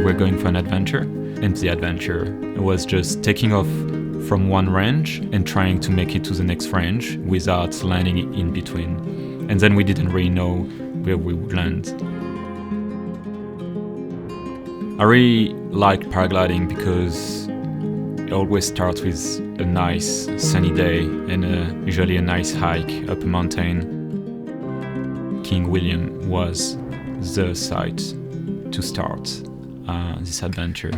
were going for an adventure, and the adventure was just taking off from one range and trying to make it to the next range without landing in between. And then we didn't really know where we would land. I really like paragliding because it always starts with a nice sunny day and usually a nice hike up a mountain. King William was the site to start this adventure.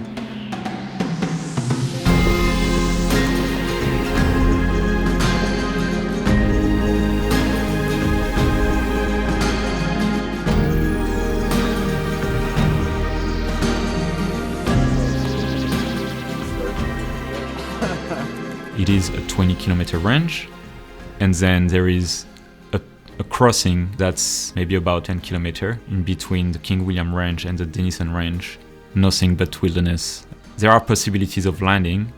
It is a 20-kilometer range, and then there is a crossing that's maybe about 10 kilometers in between the King William Range and the Denison Range. Nothing but wilderness. There are possibilities of landing,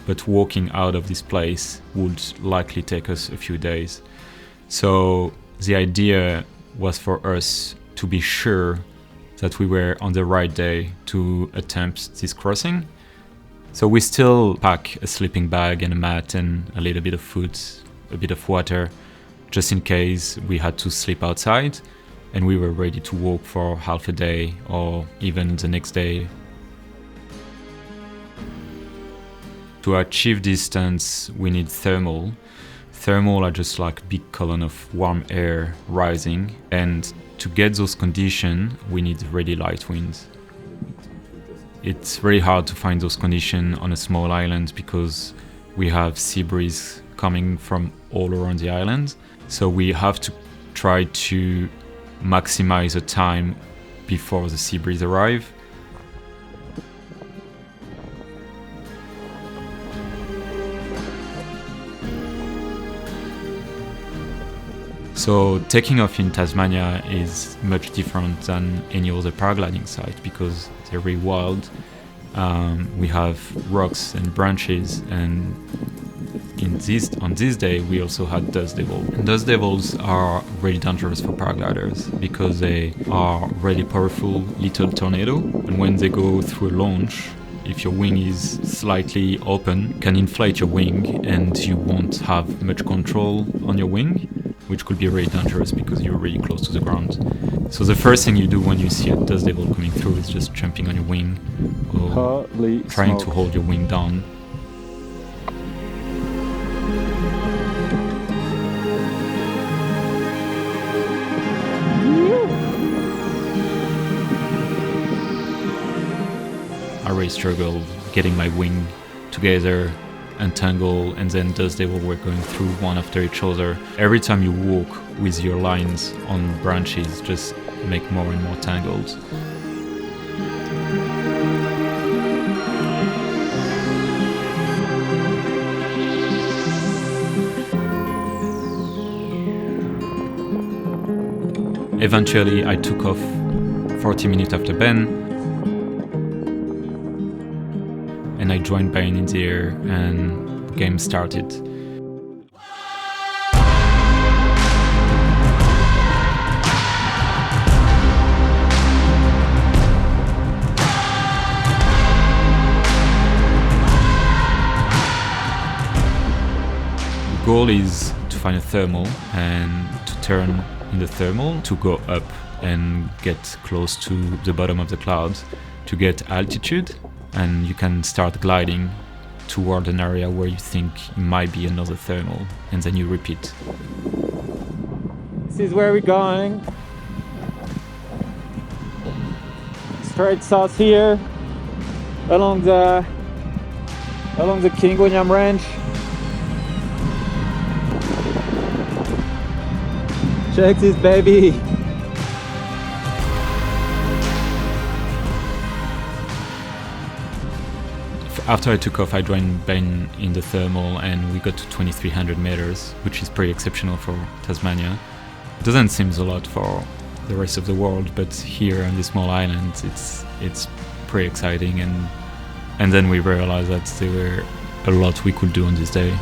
but walking out of this place would likely take us a few days. So the idea was for us to be sure that we were on the right day to attempt this crossing. So we still pack a sleeping bag and a mat and a little bit of food, a bit of water, just in case we had to sleep outside, and we were ready to walk for half a day or even the next day. To achieve distance, we need thermal. Thermal are just like big column of warm air rising, and to get those conditions, we need really light winds. It's very hard to find those conditions on a small island because we have sea breeze coming from all around the island. So we have to try to maximize the time before the sea breeze arrives. So taking off in Tasmania is much different than any other paragliding site because they're very wild. We have rocks and branches, and on this day we also had dust devils. Dust devils are really dangerous for paragliders because they are really powerful little tornado, and when they go through a launch, if your wing is slightly open, can inflate your wing and you won't have much control on your wing, which could be really dangerous because you're really close to the ground. So the first thing you do when you see a dust devil coming through is just jumping on your wing or trying to hold your wing down. I really struggled getting my wing together, untangle, and then dust devil were going through one after each other. Every time you walk with your lines on branches, just make more and more tangles. Eventually I took off 40 minutes after Ben, and I joined Ben in the air and the game started. The goal is to find a thermal and to turn in the thermal to go up and get close to the bottom of the clouds to get altitude, and you can start gliding toward an area where you think it might be another thermal, and then you repeat. This is where we're going. Straight south here along the King William Range. Check this baby. After I took off, I joined Ben in the thermal and we got to 2,300 meters, which is pretty exceptional for Tasmania. It doesn't seem a lot for the rest of the world, but here on this small island, it's pretty exciting. And then we realized that there were a lot we could do on this day.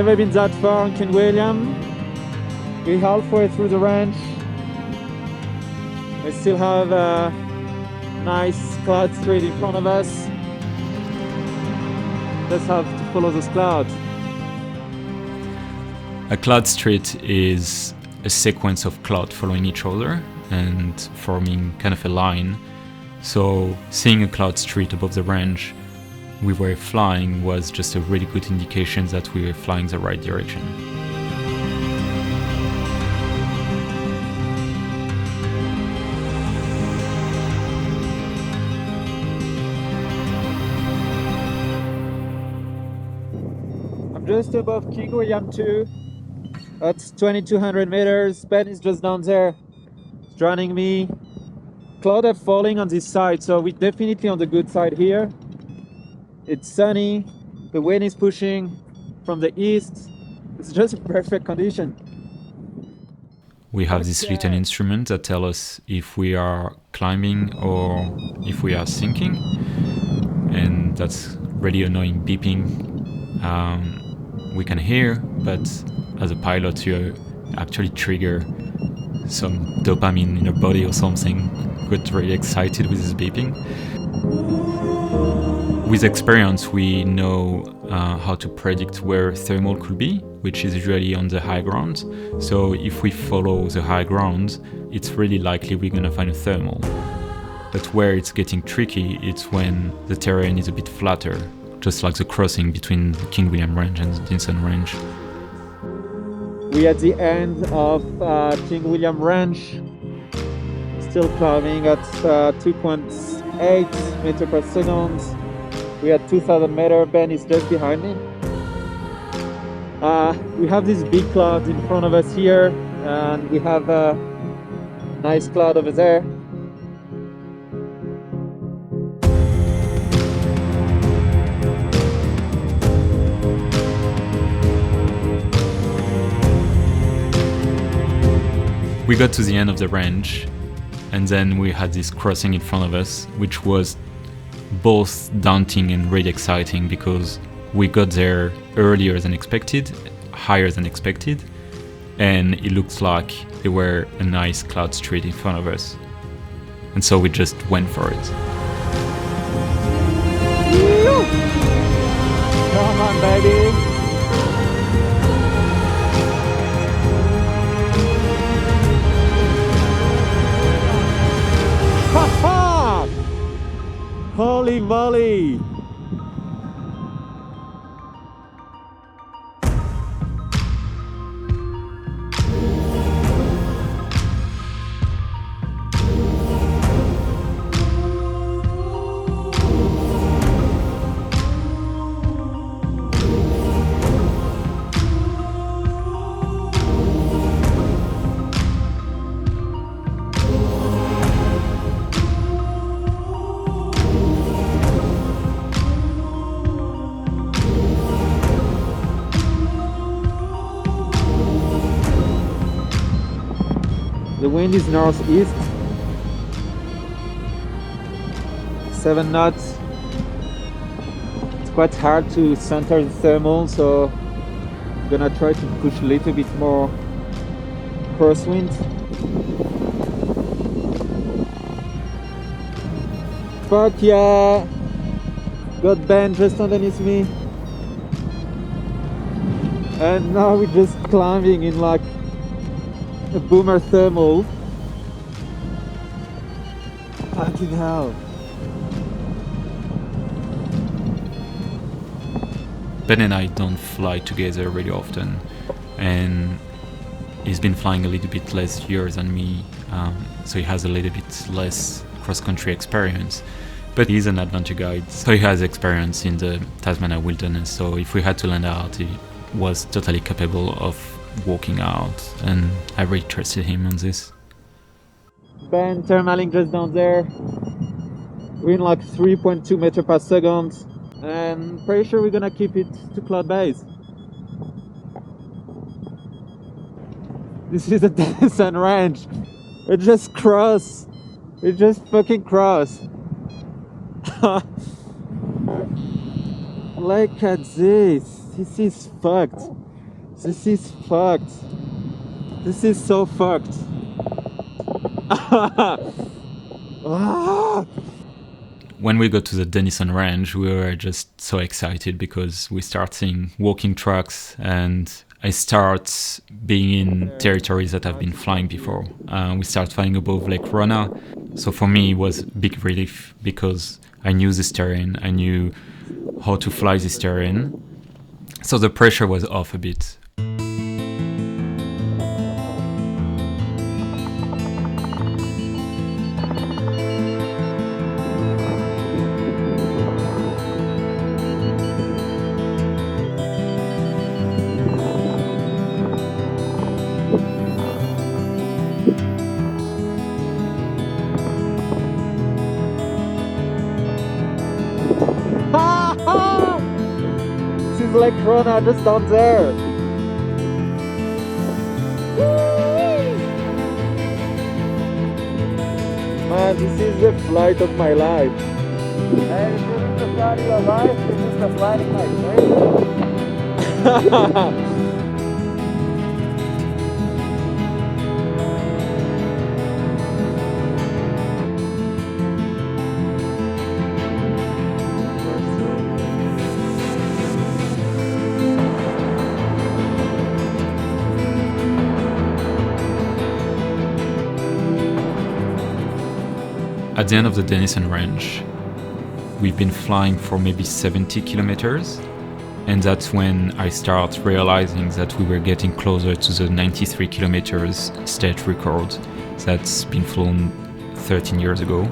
Never been that far on King William. We're halfway through the range. We still have a nice cloud street in front of us. Let's have to follow those clouds. A cloud street is a sequence of clouds following each other and forming kind of a line. So seeing a cloud street above the range we were flying was just a really good indication that we were flying the right direction. I'm just above King William 2. That's 2200 meters. Ben is just down there. It's joining me. Clouds are falling on this side, so we're definitely on the good side here. It's sunny, the wind is pushing from the east. It's just a perfect condition. We have this little instrument that tells us if we are climbing or if we are sinking, and that's really annoying beeping. We can hear, but as a pilot you actually trigger some dopamine in your body or something. Got really excited with this beeping. With experience, we know how to predict where thermal could be, which is usually on the high ground. So if we follow the high ground, it's really likely we're going to find a thermal. But where it's getting tricky, it's when the terrain is a bit flatter, just like the crossing between the King William Range and the Denison Range. We're at the end of King William Range. Still climbing at 2.8 meters per second. We are 2000 meters. Ben is just behind me. We have this big cloud in front of us here, and we have a nice cloud over there. We got to the end of the range, and then we had this crossing in front of us, which was both daunting and really exciting because we got there earlier than expected, higher than expected, and it looked like there were a nice cloud street in front of us. And so we just went for it. Come on, baby. Holy moly! The wind is northeast, 7 knots. It's quite hard to center the thermal, so I'm gonna try to push a little bit more crosswind. But yeah, got Ben just underneath me, and now we're just climbing in like a boomer thermal. Fucking hell. Ben and I don't fly together really often, and he's been flying a little bit less years than me, so he has a little bit less cross-country experience. But he's an adventure guide, so he has experience in the Tasmania wilderness, so if we had to land out, he was totally capable of walking out, and I really trusted him on this. Ben thermaling just down there. We're in like 3.2 meters per second, and pretty sure we're gonna keep it to cloud base. This is a Denison Range. We just cross. We just fucking cross. Look at this. This is fucked. This is fucked. This is so fucked. Ah! When we got to the Denison Range, we were just so excited because we start seeing walking tracks and I start being in territories that I've been flying before. We start flying above Lake Rona. So for me, it was a big relief because I knew this terrain, I knew how to fly this terrain. So the pressure was off a bit. This is Lake Rona just down there. Man, this is the flight of my life. Hey, this is the flight of your life. This is the flight of my dream. At the end of the Denison Range, we've been flying for maybe 70 kilometers, and that's when I start realizing that we were getting closer to the 93 kilometers state record that's been flown 13 years ago,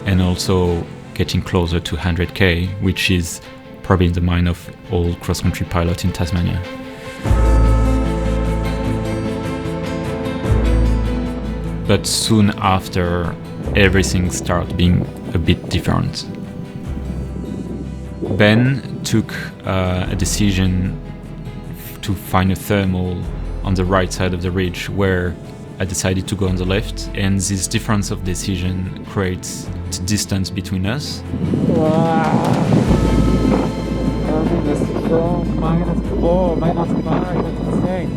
and also getting closer to 100k, which is probably in the mind of all cross-country pilots in Tasmania. But soon after, everything started being a bit different. Ben took a decision to find a thermal on the right side of the ridge where I decided to go on the left, and this difference of decision creates the distance between us. Wow. I'm in a strong -4, -5, that's insane.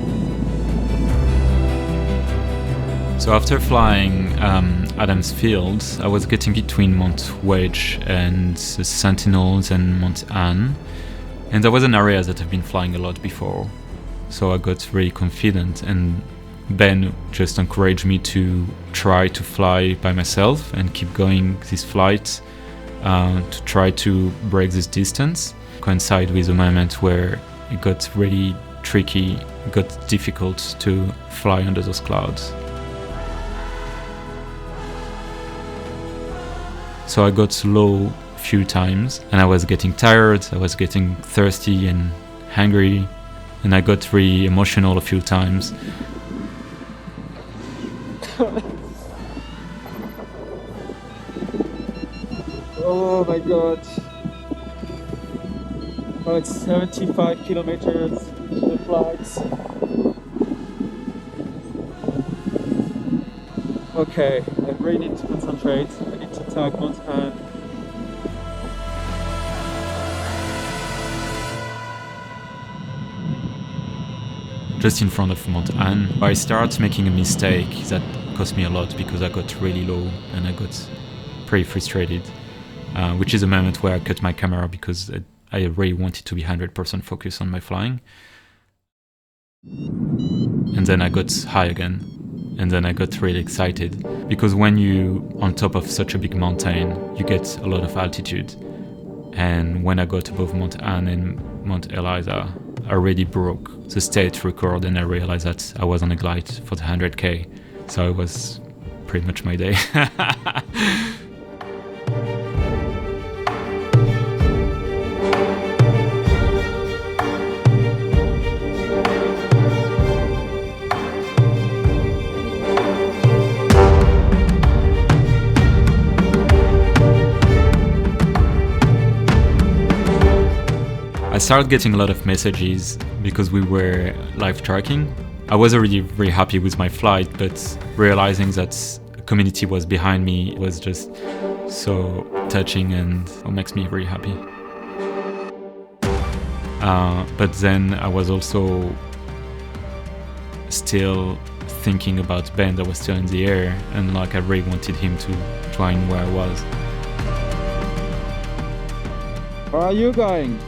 So after flying Adams Field, I was getting between Mount Wedge and the Sentinels and Mount Anne, and that was an area that I've been flying a lot before. So I got really confident, and Ben just encouraged me to try to fly by myself and keep going this flight to try to break this distance. Coincide with a moment where it got really tricky, it got difficult to fly under those clouds. So I got low a few times and I was getting tired, I was getting thirsty and hungry, and I got really emotional a few times. Oh my god. Oh, it's 75 kilometers the flights. Okay, I really need to concentrate. I need to tag Mount Anne. Just in front of Mount Anne, I started making a mistake that cost me a lot because I got really low and I got pretty frustrated, which is a moment where I cut my camera because I really wanted to be 100% focused on my flying. And then I got high again. And then I got really excited because when you on top of such a big mountain, you get a lot of altitude. And when I got above Mount Anne and Mount Eliza, I already broke the state record and I realized that I was on a glide for the 100k. So it was pretty much my day. I started getting a lot of messages because we were live tracking. I was already very happy with my flight, but realizing that a community was behind me was just so touching and it makes me very happy. But then I was also still thinking about Ben that was still in the air, and like I really wanted him to join where I was. Where are you going?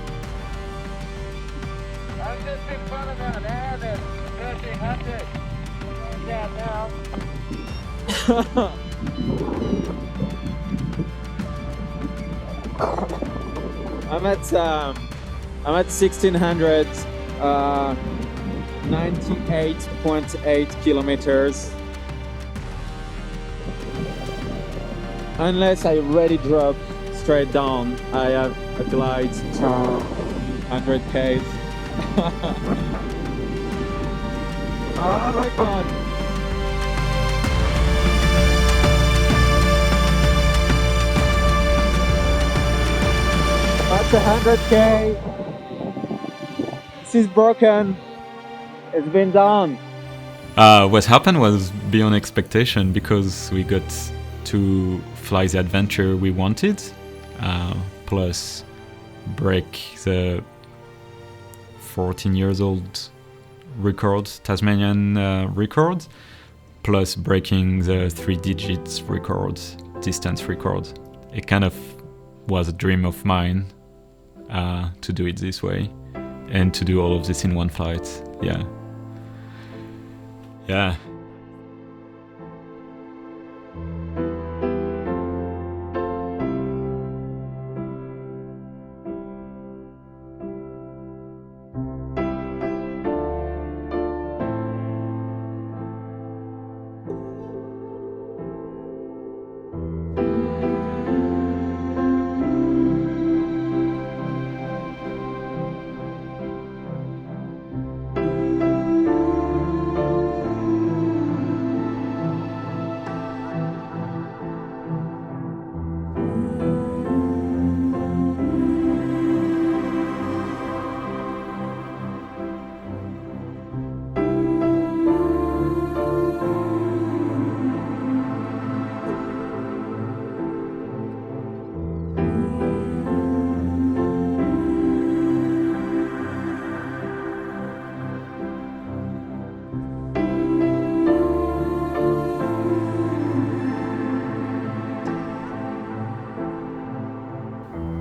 I'm just in front of our nav at 1300. Going down now. I'm at 1600, 98.8 kilometers. Unless I really drop straight down, I have a glide to 100k. Oh my god! That's 100k. This is broken. It's been done. What happened was beyond expectation because we got to fly the adventure we wanted, plus break the 14 years old record, Tasmanian record, plus breaking the 3 digits record, distance record. It kind of was a dream of mine to do it this way and to do all of this in one flight. Yeah.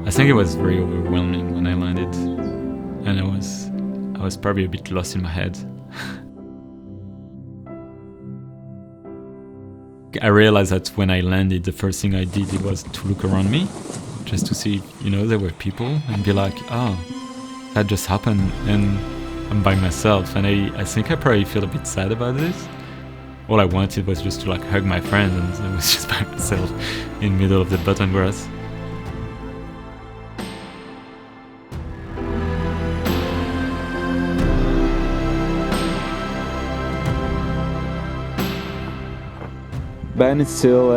I think it was very overwhelming when I landed, and I was probably a bit lost in my head. I realized that when I landed, the first thing I did was to look around me, just to see, there were people, and be like, oh, that just happened, and I'm by myself. And I think I probably feel a bit sad about this. All I wanted was just to like hug my friend, and I was just by myself in the middle of the button grass. Ben is still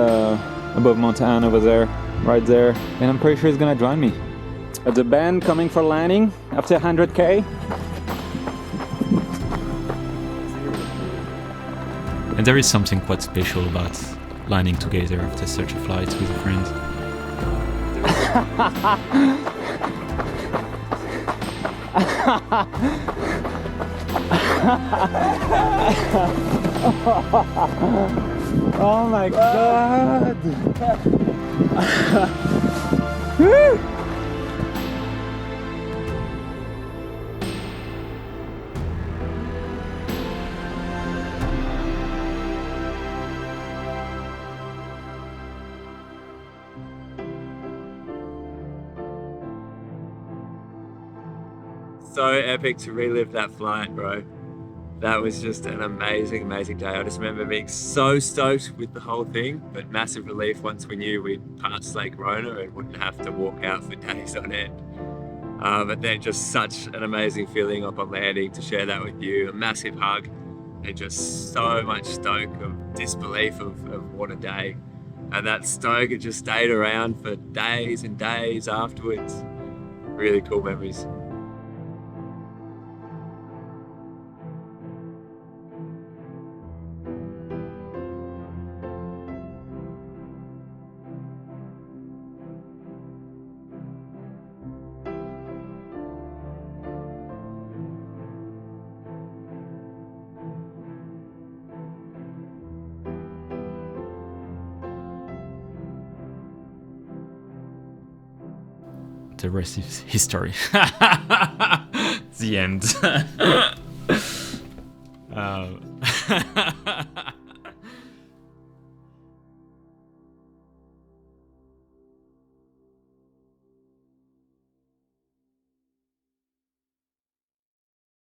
above Mountain over there, right there, and I'm pretty sure he's gonna join me. At the Ben coming for landing after 100k. And there is something quite special about landing together after such a flight with a friend. Oh my god! So epic to relive that flight, bro. That was just an amazing, amazing day. I just remember being so stoked with the whole thing, but massive relief once we knew we'd passed Lake Rona and wouldn't have to walk out for days on end. But then just such an amazing feeling upon landing to share that with you. A massive hug and just so much stoke of disbelief of what a day. And that stoke, it just stayed around for days and days afterwards. Really cool memories. the rest is history. The end.